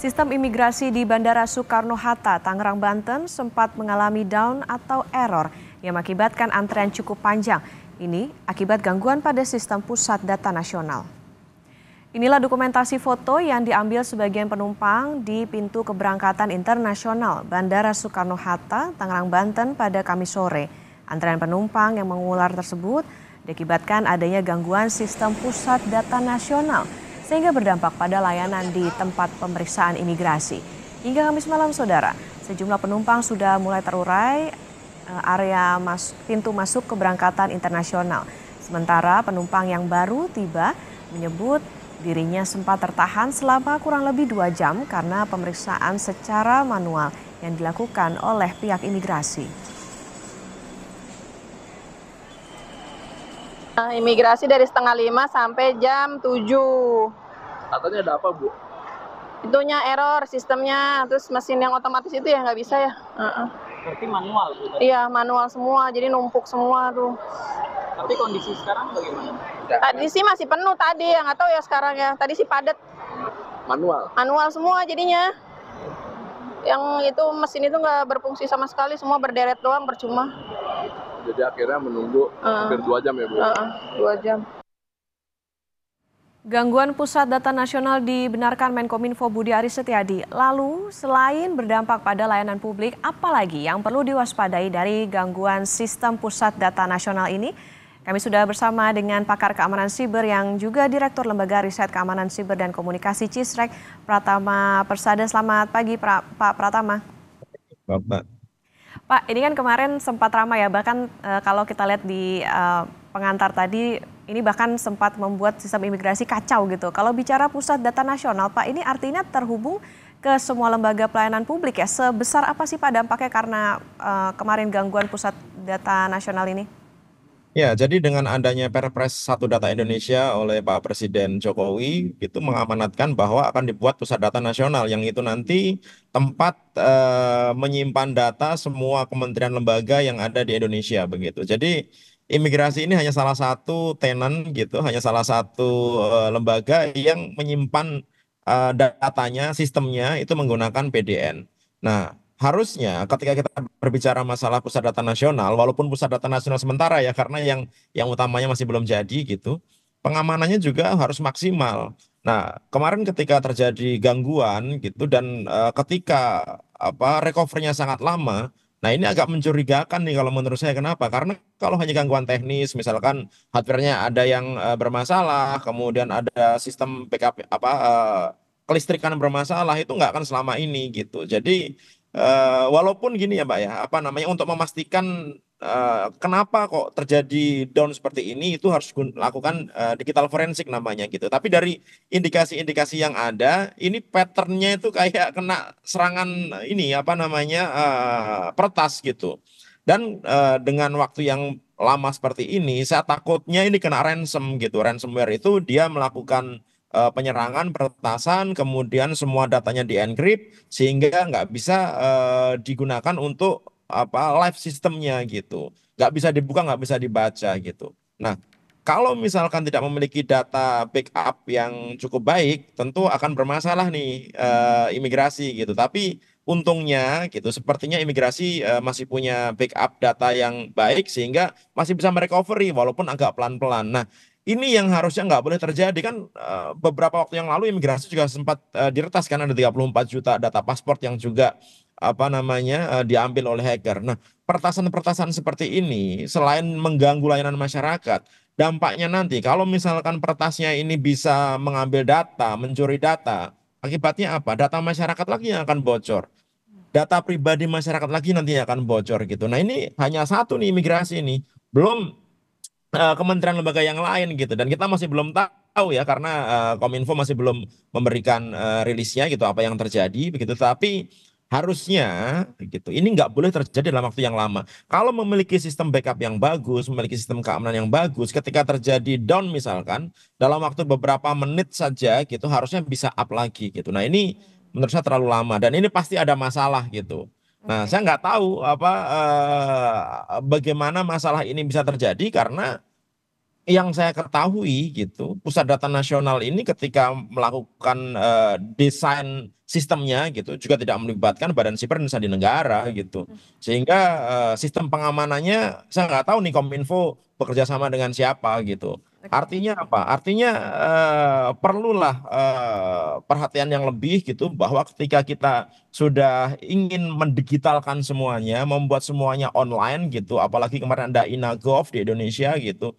Sistem imigrasi di Bandara Soekarno-Hatta, Tangerang, Banten sempat mengalami down atau error yang mengakibatkan antrean cukup panjang. Ini akibat gangguan pada sistem pusat data nasional. Inilah dokumentasi foto yang diambil sebagian penumpang di pintu keberangkatan internasional Bandara Soekarno-Hatta, Tangerang, Banten pada Kamis sore. Antrean penumpang yang mengular tersebut diakibatkan adanya gangguan sistem pusat data nasional, sehingga berdampak pada layanan di tempat pemeriksaan imigrasi. Hingga Kamis malam, saudara, sejumlah penumpang sudah mulai terurai area pintu masuk keberangkatan internasional. Sementara penumpang yang baru tiba menyebut dirinya sempat tertahan selama kurang lebih 2 jam karena pemeriksaan secara manual yang dilakukan oleh pihak imigrasi. Imigrasi dari setengah 5 sampai jam 7. Katanya ada apa, Bu? Itunya error sistemnya, terus mesin yang otomatis itu ya nggak bisa ya. Berarti manual, Bu? Iya, manual semua, jadi numpuk semua tuh. Tapi kondisi sekarang bagaimana? Tadi sih masih penuh tadi, yang nggak tahu ya sekarang ya. Tadi sih padat. Manual? Manual semua jadinya. Yang itu mesin itu nggak berfungsi sama sekali, semua berderet doang, percuma. Jadi akhirnya menunggu hampir 2 jam ya, Bu? 2 jam. Gangguan pusat data nasional dibenarkan Menkominfo Budi Aris Setiadi. Lalu, selain berdampak pada layanan publik, apalagi yang perlu diwaspadai dari gangguan sistem pusat data nasional ini? Kami sudah bersama dengan pakar keamanan siber yang juga Direktur Lembaga Riset Keamanan Siber dan Komunikasi Cisrek, Pratama Persada. Selamat pagi, Pak Pratama. Bapak. Pak, ini kan kemarin sempat ramai ya, bahkan kalau kita lihat di pengantar tadi, ini bahkan sempat membuat sistem imigrasi kacau gitu. Kalau bicara pusat data nasional, Pak, ini artinya terhubung ke semua lembaga pelayanan publik ya. Sebesar apa sih Pak dampaknya karena kemarin gangguan pusat data nasional ini? Ya, jadi dengan adanya Perpres 1 Data Indonesia oleh Pak Presiden Jokowi, itu mengamanatkan bahwa akan dibuat pusat data nasional yang itu nanti tempat menyimpan data semua kementerian lembaga yang ada di Indonesia begitu. Jadi imigrasi ini hanya salah satu tenant gitu, hanya salah satu lembaga yang menyimpan datanya, sistemnya itu menggunakan PDN. Nah, harusnya ketika kita berbicara masalah pusat data nasional, walaupun pusat data nasional sementara ya, karena yang utamanya masih belum jadi gitu, pengamanannya juga harus maksimal. Nah, kemarin ketika terjadi gangguan gitu dan ketika recovery-nya sangat lama, nah ini agak mencurigakan nih kalau menurut saya. Kenapa? Karena kalau hanya gangguan teknis, misalkan hardware-nya ada yang bermasalah, kemudian ada sistem backup kelistrikan bermasalah, itu nggak akan selama ini gitu. Jadi walaupun gini ya Mbak ya, untuk memastikan kenapa kok terjadi down seperti ini, itu harus lakukan digital forensik namanya gitu. Tapi dari indikasi-indikasi yang ada, ini patternnya itu kayak kena serangan peretas gitu. Dan dengan waktu yang lama seperti ini, saya takutnya ini kena ransom gitu. Ransomware itu dia melakukan penyerangan, peretasan, kemudian semua datanya di-encrypt sehingga nggak bisa digunakan untuk live sistemnya gitu. Nggak bisa dibuka, nggak bisa dibaca gitu. Nah, kalau misalkan tidak memiliki data backup yang cukup baik, tentu akan bermasalah nih imigrasi gitu. Tapi untungnya gitu, sepertinya imigrasi masih punya backup data yang baik sehingga masih bisa merecovery walaupun agak pelan-pelan. Nah, ini yang harusnya nggak boleh terjadi kan. Beberapa waktu yang lalu imigrasi juga sempat diretas kan, ada 34 juta data paspor yang juga diambil oleh hacker. Nah, pertasan-pertasan seperti ini selain mengganggu layanan masyarakat, dampaknya nanti kalau misalkan peretasnya ini bisa mengambil data, mencuri data, akibatnya apa? Data masyarakat lagi yang akan bocor. Data pribadi masyarakat lagi nantinya akan bocor gitu. Nah, ini hanya satu nih imigrasi ini. Belum kementerian lembaga yang lain gitu, dan kita masih belum tahu ya karena Kominfo masih belum memberikan rilisnya gitu apa yang terjadi begitu. Tapi harusnya gitu ini nggak boleh terjadi dalam waktu yang lama. Kalau memiliki sistem backup yang bagus, memiliki sistem keamanan yang bagus, ketika terjadi down misalkan dalam waktu beberapa menit saja gitu harusnya bisa up lagi gitu. Nah, ini menurut saya terlalu lama dan ini pasti ada masalah gitu. Nah, saya nggak tahu bagaimana masalah ini bisa terjadi karena yang saya ketahui gitu, Pusat Data Nasional ini ketika melakukan desain sistemnya gitu juga tidak melibatkan Badan Siber dan Sandi Negara gitu. Sehingga sistem pengamanannya saya nggak tahu nih Kominfo bekerja sama dengan siapa gitu. Artinya apa? Artinya perlulah perhatian yang lebih gitu bahwa ketika kita sudah ingin mendigitalkan semuanya, membuat semuanya online gitu, apalagi kemarin ada INAGOV di Indonesia gitu.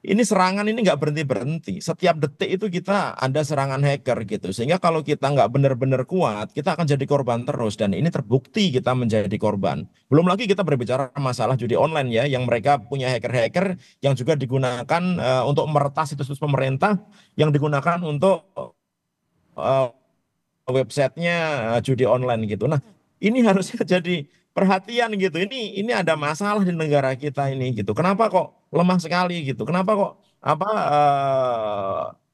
Ini serangan ini nggak berhenti-berhenti. Setiap detik itu kita ada serangan hacker gitu. Sehingga kalau kita nggak benar-benar kuat, kita akan jadi korban terus. Dan ini terbukti kita menjadi korban. Belum lagi kita berbicara masalah judi online ya, yang mereka punya hacker-hacker yang juga digunakan untuk meretas situs-situs pemerintah, yang digunakan untuk eh, websitenya judi online gitu. Nah, ini harusnya jadi perhatian gitu. Ini ada masalah di negara kita ini gitu. Kenapa kok lemah sekali gitu? Kenapa kok apa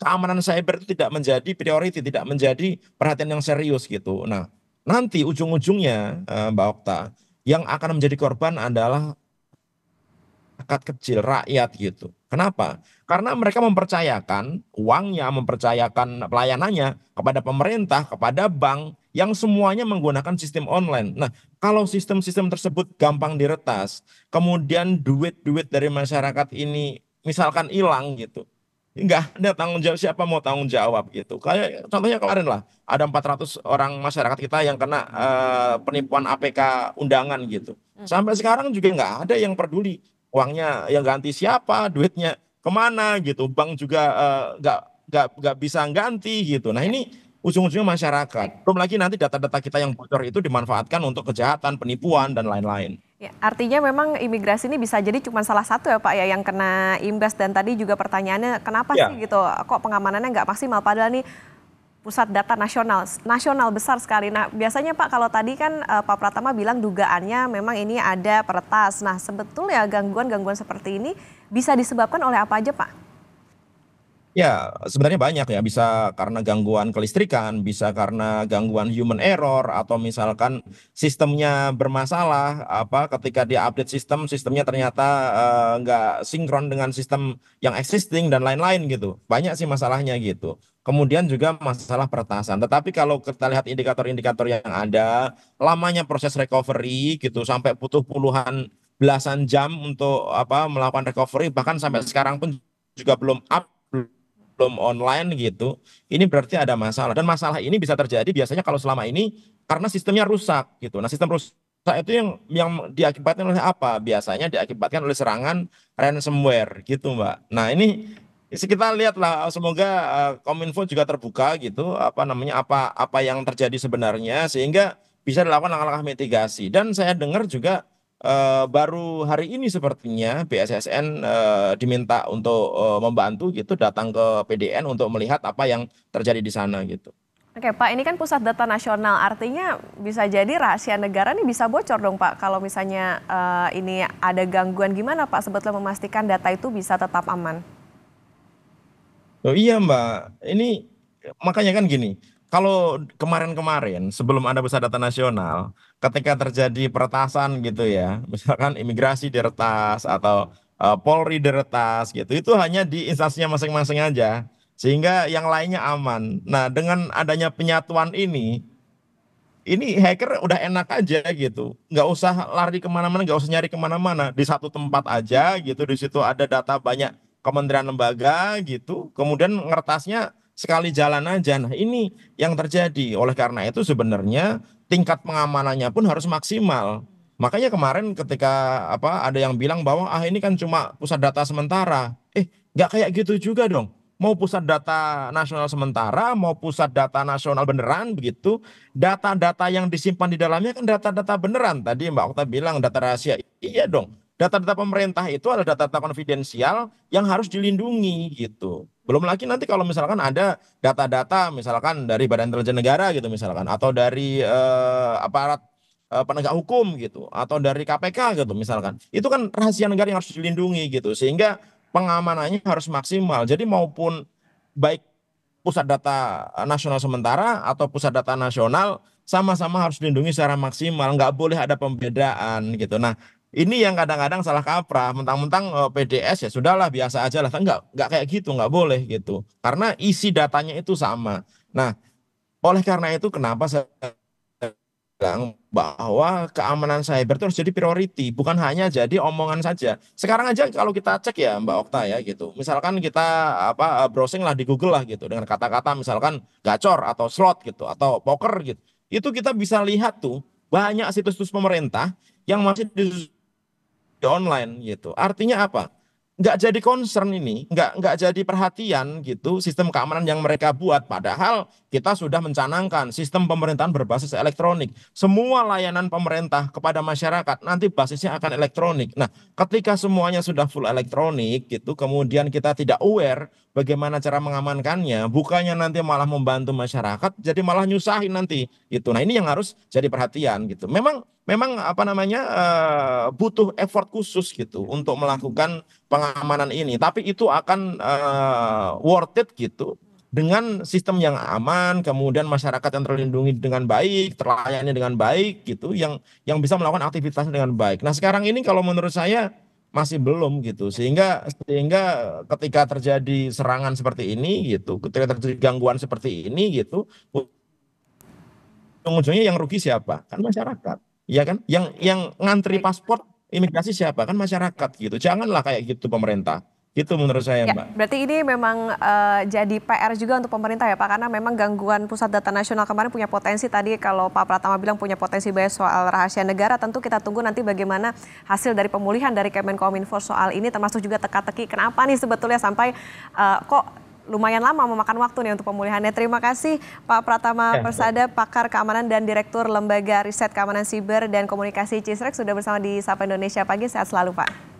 keamanan cyber itu tidak menjadi priority, tidak menjadi perhatian yang serius gitu. Nah, nanti ujung-ujungnya Mbak Okta, yang akan menjadi korban adalah masyarakat kecil, rakyat gitu. Kenapa? Karena mereka mempercayakan uangnya, mempercayakan pelayanannya kepada pemerintah, kepada bank yang semuanya menggunakan sistem online. Nah, kalau sistem-sistem tersebut gampang diretas, kemudian duit-duit dari masyarakat ini misalkan hilang gitu. Nggak ada tanggung jawab, siapa mau tanggung jawab gitu. Kayak contohnya kemarin lah, ada 400 orang masyarakat kita yang kena penipuan APK undangan gitu. Sampai sekarang juga nggak ada yang peduli uangnya yang ganti siapa, duitnya kemana gitu. Bank juga nggak bisa ganti gitu. Nah ini ujung-ujungnya masyarakat. Belum lagi nanti data-data kita yang bocor itu dimanfaatkan untuk kejahatan, penipuan dan lain-lain. Ya, artinya memang imigrasi ini bisa jadi cuma salah satu ya Pak ya yang kena imbas, dan tadi juga pertanyaannya kenapa Ya, sih gitu kok pengamanannya nggak maksimal padahal nih pusat data nasional besar sekali. Nah biasanya Pak kalau tadi kan Pak Pratama bilang dugaannya memang ini ada peretas. Nah sebetulnya gangguan-gangguan seperti ini bisa disebabkan oleh apa aja Pak? ya, sebenarnya banyak ya, bisa karena gangguan kelistrikan, bisa karena gangguan human error, atau misalkan sistemnya bermasalah, apa ketika dia update sistem, sistemnya ternyata nggak sinkron dengan sistem yang existing dan lain-lain gitu. Banyak sih masalahnya gitu. Kemudian juga masalah peretasan. Tetapi kalau kita lihat indikator-indikator yang ada, lamanya proses recovery gitu, sampai butuh puluhan belasan jam untuk apa melakukan recovery, bahkan sampai sekarang pun juga belum online gitu, ini berarti ada masalah. Dan masalah ini bisa terjadi biasanya kalau selama ini karena sistemnya rusak gitu. Nah, sistem rusak itu yang diakibatkan oleh apa? Biasanya diakibatkan oleh serangan ransomware gitu, Mbak. Nah, ini kita lihatlah, semoga Kominfo juga terbuka gitu, apa namanya, apa yang terjadi sebenarnya sehingga bisa dilakukan langkah-langkah mitigasi. Dan saya dengar juga baru hari ini sepertinya BSSN diminta untuk membantu gitu, datang ke PDN untuk melihat apa yang terjadi di sana gitu. Oke Pak, ini kan pusat data nasional, artinya bisa jadi rahasia negara nih bisa bocor dong Pak. Kalau misalnya ini ada gangguan, gimana Pak sebetulnya memastikan data itu bisa tetap aman? Oh iya Mbak, ini makanya kan gini, kalau kemarin-kemarin sebelum ada Pusat Data Nasional, ketika terjadi peretasan gitu ya, misalkan imigrasi diretas atau Polri diretas gitu, itu hanya di instansinya masing-masing aja, sehingga yang lainnya aman. Nah, dengan adanya penyatuan ini hacker udah enak aja gitu, nggak usah lari kemana-mana, nggak usah nyari kemana-mana, di satu tempat aja gitu. Di situ ada data banyak kementerian lembaga gitu, kemudian ngertasnya sekali jalan aja. Nah ini yang terjadi. Oleh karena itu sebenarnya tingkat pengamanannya pun harus maksimal. Makanya kemarin ketika apa ada yang bilang bahwa ini kan cuma pusat data sementara, nggak kayak gitu juga dong. Mau pusat data nasional sementara, mau pusat data nasional beneran begitu, data-data yang disimpan di dalamnya kan data-data beneran. Tadi Mbak Okta bilang data rahasia. Iya dong. Data-data pemerintah itu adalah data-data konfidensial yang harus dilindungi gitu. Belum lagi nanti kalau misalkan ada data-data misalkan dari Badan Intelijen Negara gitu misalkan, atau dari aparat penegak hukum gitu, atau dari KPK gitu misalkan. Itu kan rahasia negara yang harus dilindungi gitu. Sehingga pengamanannya harus maksimal. Jadi maupun baik pusat data nasional sementara atau pusat data nasional sama-sama harus dilindungi secara maksimal. Nggak boleh ada pembedaan gitu. Nah, Ini yang kadang-kadang salah kaprah, mentang-mentang PDS ya sudahlah biasa aja lah, kan nggak kayak gitu, nggak boleh gitu, karena isi datanya itu sama. Nah, oleh karena itu kenapa saya bilang bahwa keamanan cyber itu harus jadi priority, bukan hanya jadi omongan saja. Sekarang aja kalau kita cek ya Mbak Okta ya gitu, misalkan kita browsing lah di Google lah gitu dengan kata-kata misalkan gacor atau slot gitu atau poker gitu, itu kita bisa lihat tuh banyak situs-situs pemerintah yang masih di online gitu. Artinya apa? Nggak jadi concern ini, nggak jadi perhatian gitu sistem keamanan yang mereka buat. Padahal kita sudah mencanangkan sistem pemerintahan berbasis elektronik. Semua layanan pemerintah kepada masyarakat nanti basisnya akan elektronik. Nah, ketika semuanya sudah full elektronik gitu, kemudian kita tidak aware bagaimana cara mengamankannya, bukannya nanti malah membantu masyarakat, jadi malah nyusahin nanti gitu. Nah, ini yang harus jadi perhatian gitu. Memang apa namanya butuh effort khusus gitu untuk melakukan pengamanan ini, tapi itu akan worth it gitu dengan sistem yang aman, kemudian masyarakat yang terlindungi dengan baik, terlayani dengan baik gitu, yang bisa melakukan aktivitasnya dengan baik. Nah, sekarang ini kalau menurut saya masih belum gitu, sehingga ketika terjadi serangan seperti ini gitu, ketika terjadi gangguan seperti ini gitu, ujung-ujungnya yang rugi siapa? Kan masyarakat. Ya kan? Yang ngantri Baik. paspor imigrasi siapa? Kan masyarakat gitu. Janganlah kayak gitu pemerintah. Gitu menurut saya, Ya, Mbak. berarti ini memang jadi PR juga untuk pemerintah ya Pak, karena memang gangguan Pusat Data Nasional kemarin punya potensi, tadi kalau Pak Pratama bilang punya potensi banyak soal rahasia negara, tentu kita tunggu nanti bagaimana hasil dari pemulihan dari Kemenkominfo soal ini, termasuk juga teka-teki kenapa nih sebetulnya sampai kok lumayan lama memakan waktu nih untuk pemulihannya. Terima kasih Pak Pratama Ya, Persada, pakar keamanan dan Direktur Lembaga Riset Keamanan Siber dan Komunikasi CISREX sudah bersama di Sapa Indonesia Pagi. Sehat selalu Pak.